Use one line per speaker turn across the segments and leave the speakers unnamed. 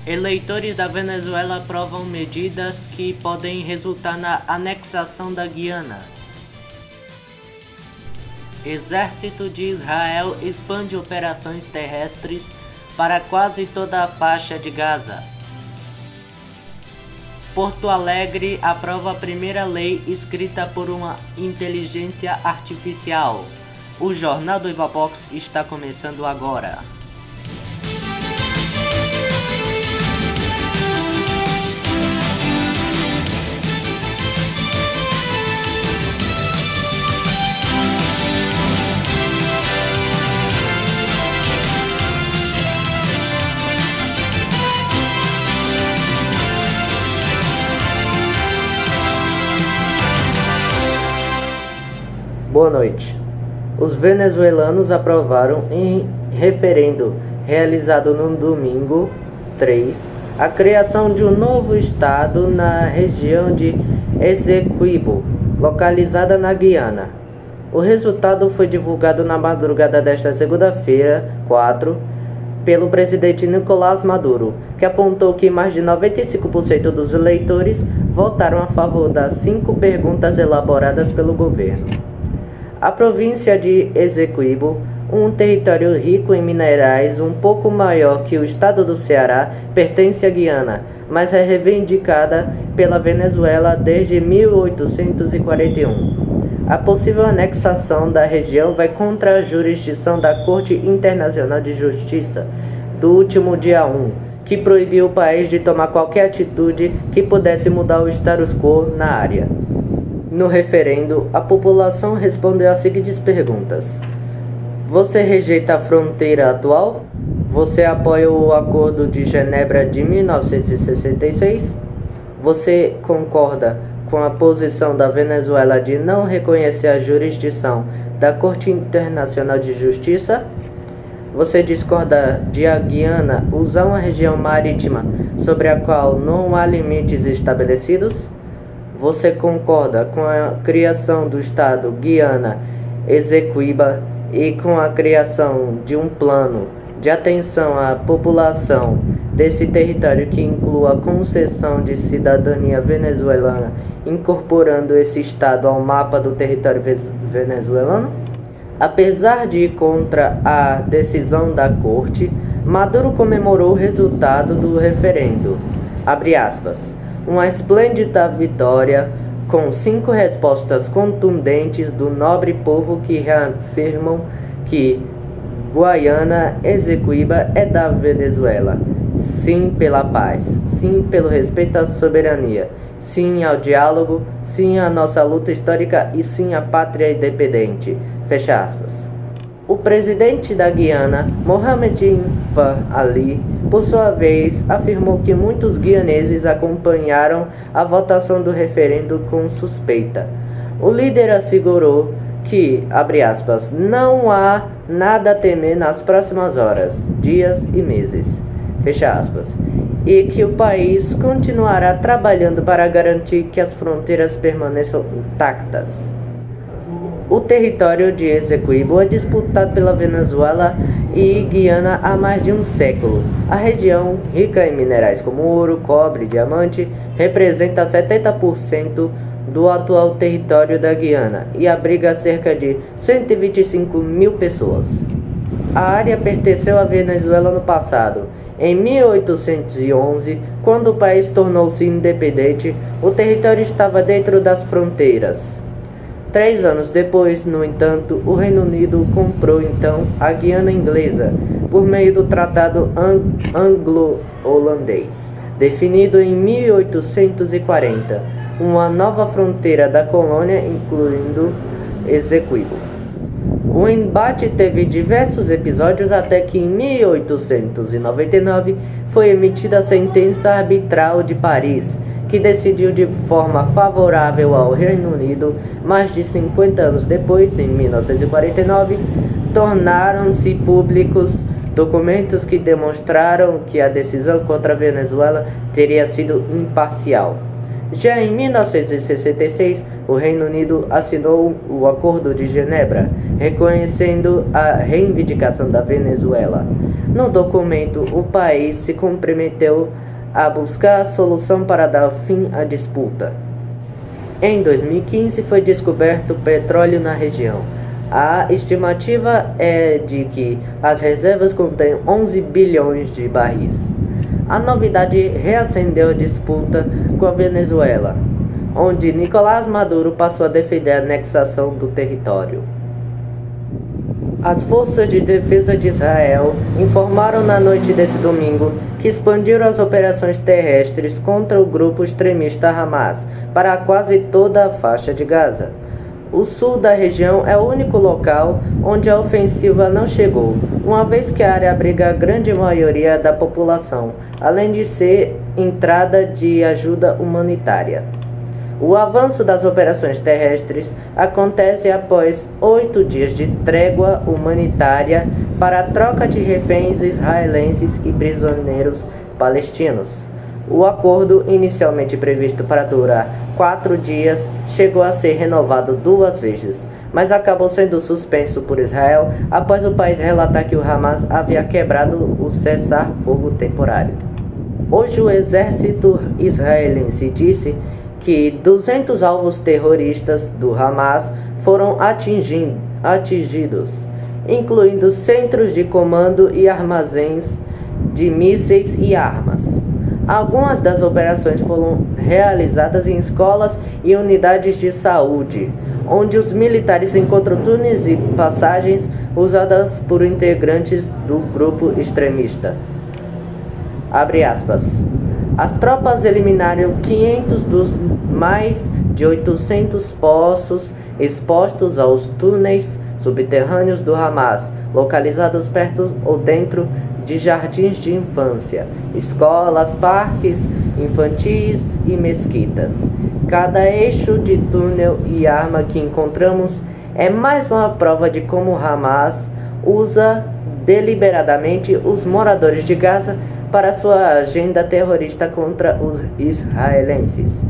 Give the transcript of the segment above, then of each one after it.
Eleitores da Venezuela aprovam medidas que podem resultar na anexação da Guiana. Exército de Israel expande operações terrestres para quase toda a faixa de Gaza. Porto Alegre aprova a primeira lei escrita por uma inteligência artificial. O Jornal do Ivapox está começando agora. Boa noite. Os venezuelanos aprovaram em referendo realizado no domingo 3 a criação de um novo estado na região de Essequibo, localizada na Guiana. O resultado foi divulgado na madrugada desta segunda-feira, 4, pelo presidente Nicolás Maduro, que apontou que mais de 95% dos eleitores votaram a favor das 5 perguntas elaboradas pelo governo. A província de Essequibo, um território rico em minerais um pouco maior que o estado do Ceará, pertence à Guiana, mas é reivindicada pela Venezuela desde 1841. A possível anexação da região vai contra a jurisdição da Corte Internacional de Justiça do último dia 1, que proibiu o país de tomar qualquer atitude que pudesse mudar o status quo na área. No referendo, a população respondeu as seguintes perguntas: você rejeita a fronteira atual? Você apoia o Acordo de Genebra de 1966? Você concorda com a posição da Venezuela de não reconhecer a jurisdição da Corte Internacional de Justiça? Você discorda de a Guiana usar uma região marítima sobre a qual não há limites estabelecidos? Você concorda com a criação do Estado Guiana Essequiba e com a criação de um plano de atenção à população desse território que inclua a concessão de cidadania venezuelana, incorporando esse Estado ao mapa do território venezuelano? Apesar de ir contra a decisão da Corte, Maduro comemorou o resultado do referendo. Abre aspas. Uma esplêndida vitória, com 5 respostas contundentes do nobre povo que reafirmam que Guiana Essequiba é da Venezuela. Sim pela paz, sim pelo respeito à soberania, sim ao diálogo, sim à nossa luta histórica e sim à pátria independente. Fecha aspas. O presidente da Guiana, Mohamed Infant Ali, por sua vez, afirmou que muitos guianeses acompanharam a votação do referendo com suspeita. O líder assegurou que, abre aspas, não há nada a temer nas próximas horas, dias e meses, fecha aspas, e que o país continuará trabalhando para garantir que as fronteiras permaneçam intactas. O território de Essequibo é disputado pela Venezuela e Guiana há mais de um século. A região, rica em minerais como ouro, cobre e diamante, representa 70% do atual território da Guiana e abriga cerca de 125 mil pessoas. A área pertenceu à Venezuela no passado. Em 1811, quando o país tornou-se independente, o território estava dentro das fronteiras. 3 anos depois, no entanto, o Reino Unido comprou então a Guiana Inglesa por meio do Tratado Anglo-Holandês, definido em 1840, uma nova fronteira da colônia, incluindo Essequibo. O embate teve diversos episódios até que em 1899 foi emitida a sentença arbitral de Paris, que decidiu de forma favorável ao Reino Unido. Mais de 50 anos depois, em 1949, tornaram-se públicos documentos que demonstraram que a decisão contra a Venezuela teria sido imparcial. Já em 1966, o Reino Unido assinou o Acordo de Genebra, reconhecendo a reivindicação da Venezuela. No documento, o país se comprometeu a buscar a solução para dar fim à disputa. Em 2015 foi descoberto petróleo na região. A estimativa é de que as reservas contêm 11 bilhões de barris. A novidade reacendeu a disputa com a Venezuela, onde Nicolás Maduro passou a defender a anexação do território. As forças de defesa de Israel informaram na noite desse domingo que expandiram as operações terrestres contra o grupo extremista Hamas para quase toda a faixa de Gaza. O sul da região é o único local onde a ofensiva não chegou, uma vez que a área abriga a grande maioria da população, além de ser entrada de ajuda humanitária. O avanço das operações terrestres acontece após 8 dias de trégua humanitária para a troca de reféns israelenses e prisioneiros palestinos. O acordo, inicialmente previsto para durar 4 dias, chegou a ser renovado 2 vezes, mas acabou sendo suspenso por Israel após o país relatar que o Hamas havia quebrado o cessar-fogo temporário. Hoje o exército israelense disse que 200 alvos terroristas do Hamas foram atingidos, incluindo centros de comando e armazéns de mísseis e armas. Algumas das operações foram realizadas em escolas e unidades de saúde, onde os militares encontram túneis e passagens usadas por integrantes do grupo extremista. Abre aspas. As tropas eliminaram 500 dos mais de 800 poços expostos aos túneis subterrâneos do Hamas, localizados perto ou dentro de jardins de infância, escolas, parques infantis e mesquitas. Cada eixo de túnel e arma que encontramos é mais uma prova de como o Hamas usa deliberadamente os moradores de Gaza para sua agenda terrorista contra os israelenses,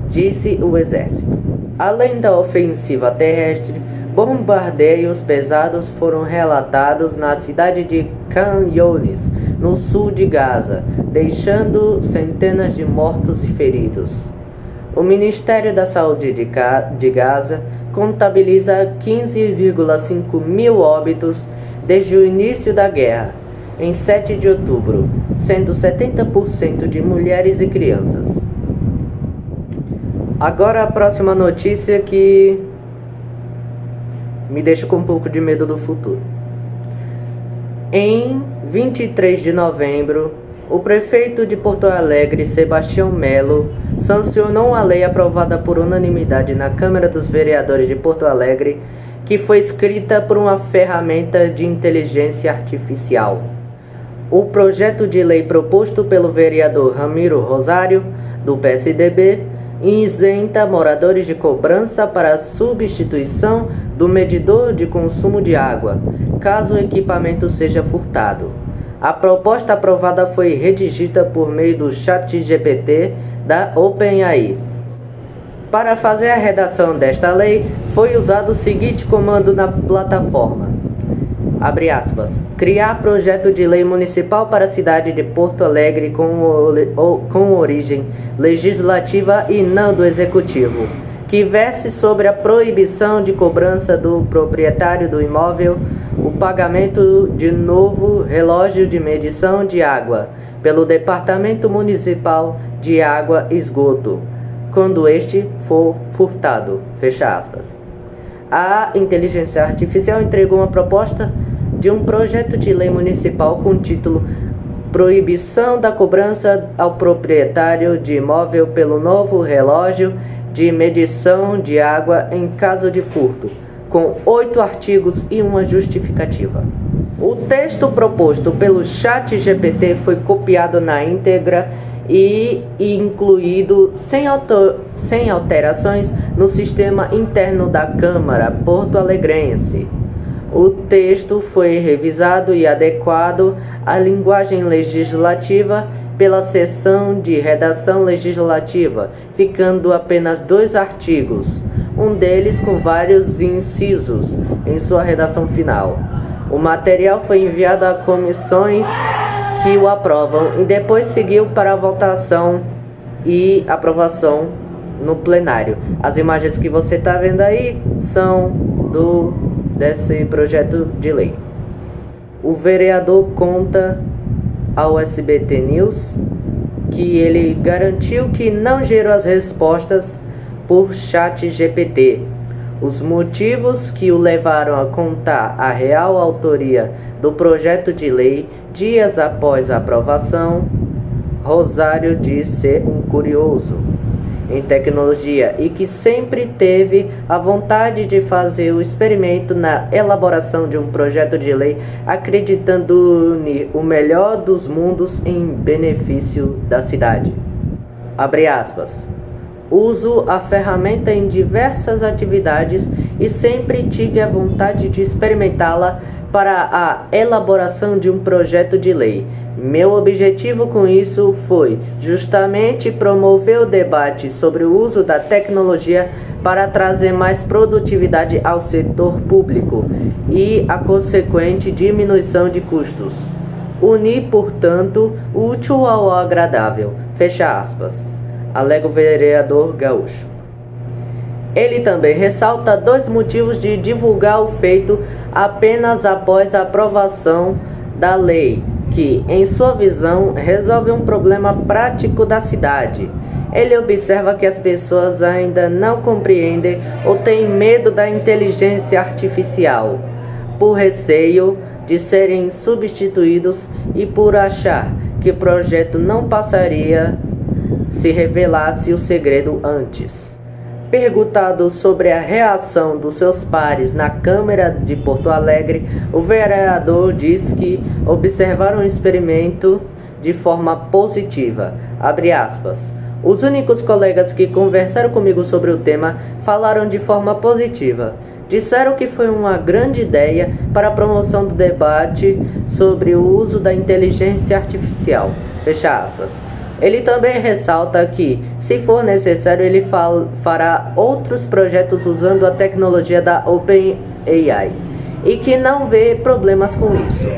disse o exército. Além da ofensiva terrestre, bombardeios pesados foram relatados na cidade de Khan Younis, no sul de Gaza, deixando centenas de mortos e feridos. O Ministério da Saúde de Gaza contabiliza 15,5 mil óbitos desde o início da guerra, em 7 de outubro, sendo 70% de mulheres e crianças. Agora a próxima notícia que me deixa com um pouco de medo do futuro. Em 23 de novembro, o prefeito de Porto Alegre, Sebastião Melo, sancionou uma lei aprovada por unanimidade na Câmara dos Vereadores de Porto Alegre, que foi escrita por uma ferramenta de inteligência artificial. O projeto de lei proposto pelo vereador Ramiro Rosário, do PSDB, isenta moradores de cobrança para a substituição do medidor de consumo de água, caso o equipamento seja furtado. A proposta aprovada foi redigida por meio do ChatGPT da OpenAI. Para fazer a redação desta lei, foi usado o seguinte comando na plataforma. Abre aspas. Criar projeto de lei municipal para a cidade de Porto Alegre com origem legislativa e não do executivo, que verse sobre a proibição de cobrança do proprietário do imóvel o pagamento de novo relógio de medição de água pelo Departamento Municipal de Água e Esgoto, quando este for furtado. Fecha aspas. A inteligência artificial entregou uma proposta de um projeto de lei municipal com o título Proibição da cobrança ao proprietário de imóvel pelo novo relógio de medição de água em caso de furto, com 8 artigos e uma justificativa. O texto proposto pelo ChatGPT foi copiado na íntegra e incluído sem alterações no sistema interno da Câmara Porto-Alegrense. O texto foi revisado e adequado à linguagem legislativa pela seção de redação legislativa, ficando apenas 2 artigos, um deles com vários incisos em sua redação final. O material foi enviado a comissões que o aprovam e depois seguiu para a votação e aprovação no plenário. As imagens que você está vendo aí são desse projeto de lei. O vereador conta ao SBT News que ele garantiu que não gerou as respostas por chat GPT. Os motivos que o levaram a contar a real autoria do projeto de lei dias após a aprovação, Rosário diz ser um curioso em tecnologia e que sempre teve a vontade de fazer o experimento na elaboração de um projeto de lei, acreditando unir o melhor dos mundos em benefício da cidade. Abre aspas. Uso a ferramenta em diversas atividades e sempre tive a vontade de experimentá-la para a elaboração de um projeto de lei. Meu objetivo com isso foi justamente promover o debate sobre o uso da tecnologia para trazer mais produtividade ao setor público e a consequente diminuição de custos. Unir, portanto, o útil ao agradável. Fecha aspas. Alega o vereador gaúcho. Ele também ressalta 2 motivos de divulgar o feito apenas após a aprovação da lei, que, em sua visão, resolve um problema prático da cidade. Ele observa que as pessoas ainda não compreendem ou têm medo da inteligência artificial, por receio de serem substituídos e por achar que o projeto não passaria se revelasse o segredo antes. Perguntado sobre a reação dos seus pares na Câmara de Porto Alegre, o vereador diz que observaram o experimento de forma positiva. Abre aspas. Os únicos colegas que conversaram comigo sobre o tema falaram de forma positiva. Disseram que foi uma grande ideia para a promoção do debate sobre o uso da inteligência artificial. Fecha aspas. Ele também ressalta que, se for necessário, ele fará outros projetos usando a tecnologia da OpenAI e que não vê problemas com isso.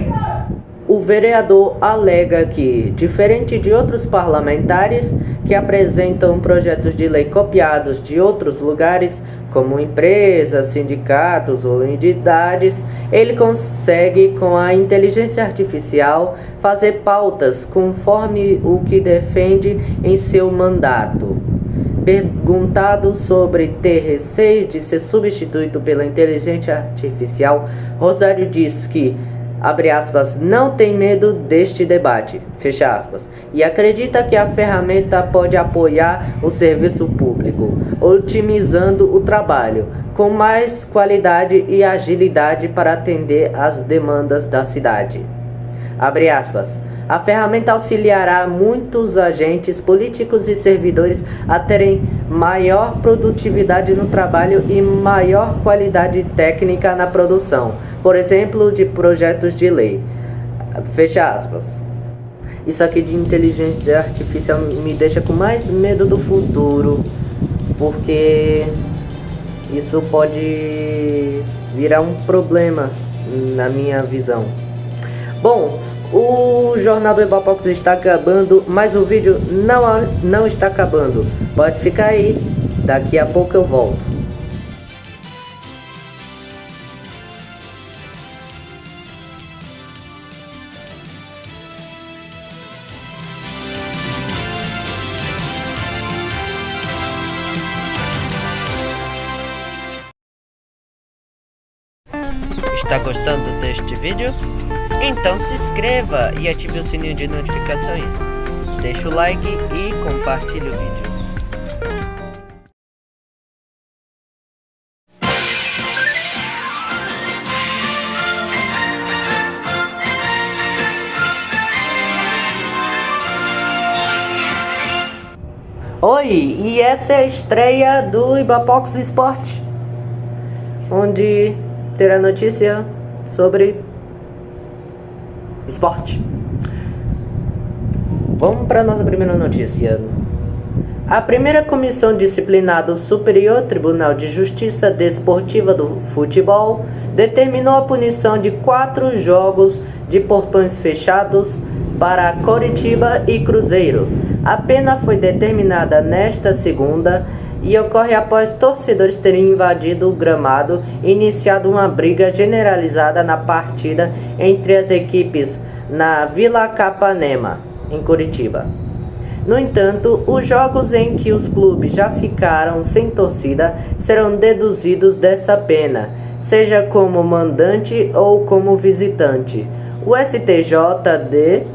O vereador alega que, diferente de outros parlamentares que apresentam projetos de lei copiados de outros lugares, como empresas, sindicatos ou entidades, ele consegue, com a inteligência artificial, fazer pautas conforme o que defende em seu mandato. Perguntado sobre ter receio de ser substituído pela inteligência artificial, Rosário diz que, abre aspas, não tem medo deste debate, fecha aspas, e acredita que a ferramenta pode apoiar o serviço público, otimizando o trabalho, com mais qualidade e agilidade para atender às demandas da cidade. Abre aspas. A ferramenta auxiliará muitos agentes políticos e servidores a terem maior produtividade no trabalho e maior qualidade técnica na produção, por exemplo, de projetos de lei. Fecha aspas. Isso aqui de inteligência artificial me deixa com mais medo do futuro, porque isso pode virar um problema na minha visão. Bom, o Jornal do Ibapox está acabando, mas o vídeo não está acabando. Pode ficar aí, daqui a pouco eu volto. Está gostando deste vídeo? Então se inscreva e ative o sininho de notificações. Deixe o like e compartilhe o vídeo. Oi, e essa é a estreia do Ibapox Esporte, onde terá notícia sobre esporte. Vamos para nossa primeira notícia. A primeira comissão disciplinar do Superior Tribunal de Justiça Desportiva do Futebol determinou a punição de 4 jogos de portões fechados para Coritiba e Cruzeiro. A pena foi determinada nesta segunda e ocorre após torcedores terem invadido o gramado e iniciado uma briga generalizada na partida entre as equipes na Vila Capanema, em Curitiba. No entanto, os jogos em que os clubes já ficaram sem torcida serão deduzidos dessa pena, seja como mandante ou como visitante. O STJD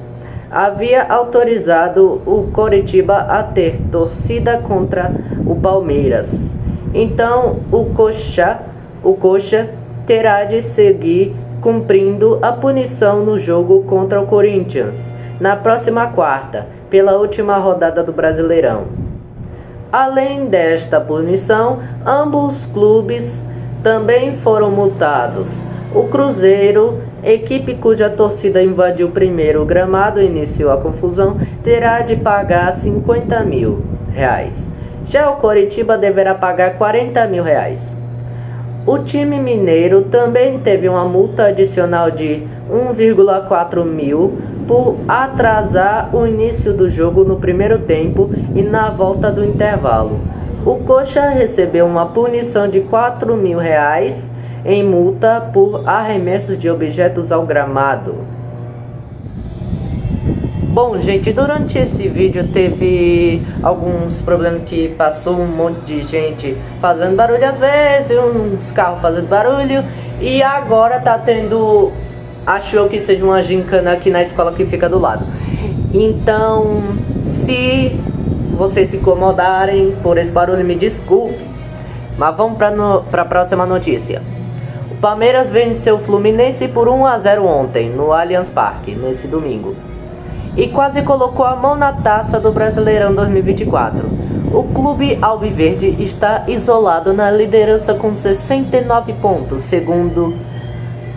havia autorizado o Coritiba a ter torcida contra o Palmeiras. Então, o Coxa terá de seguir cumprindo a punição no jogo contra o Corinthians, na próxima quarta, pela última rodada do Brasileirão. Além desta punição, ambos clubes também foram multados. O Cruzeiro, equipe cuja torcida invadiu primeiro o gramado e iniciou a confusão, terá de pagar R$50 mil. Já o Coritiba deverá pagar R$40 mil. O time mineiro também teve uma multa adicional de 1,4 mil por atrasar o início do jogo no primeiro tempo e na volta do intervalo. O Coxa recebeu uma punição de R$4 mil em multa por arremessos de objetos ao gramado. Bom, gente, durante esse vídeo teve alguns problemas que passou um monte de gente fazendo barulho às vezes, uns carros fazendo barulho, e agora tá tendo, achou que seja uma gincana aqui na escola que fica do lado. Então, se vocês se incomodarem por esse barulho, me desculpe. Mas vamos para a próxima notícia. O Palmeiras venceu o Fluminense por 1-0 ontem, no Allianz Parque, nesse domingo, e quase colocou a mão na taça do Brasileirão 2024. O clube alviverde está isolado na liderança com 69 pontos,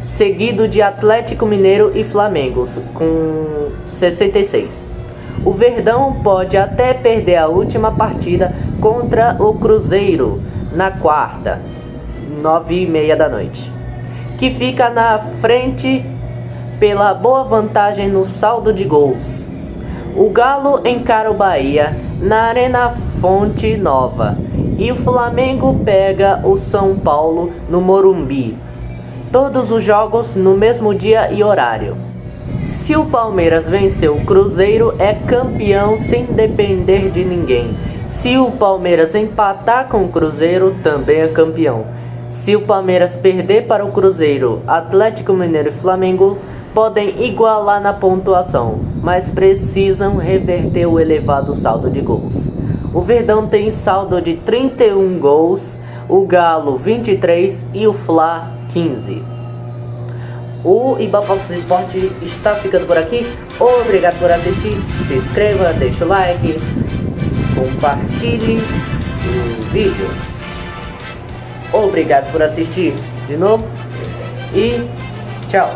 seguido de Atlético Mineiro e Flamengo, com 66. O Verdão pode até perder a última partida contra o Cruzeiro na quarta, 9h30 da noite, que fica na frente pela boa vantagem no saldo de gols. O Galo encara o Bahia na Arena Fonte Nova e o Flamengo pega o São Paulo no Morumbi. Todos os jogos no mesmo dia e horário. Se o Palmeiras vencer o Cruzeiro, é campeão sem depender de ninguém. Se o Palmeiras empatar com o Cruzeiro, também é campeão. Se o Palmeiras perder para o Cruzeiro, Atlético Mineiro e Flamengo podem igualar na pontuação, mas precisam reverter o elevado saldo de gols. O Verdão tem saldo de 31 gols, o Galo 23 e o Fla 15. O Ibafox Esporte está ficando por aqui. Obrigado por assistir. Se inscreva, deixa o like, compartilhe o vídeo. Obrigado por assistir de novo e tchau.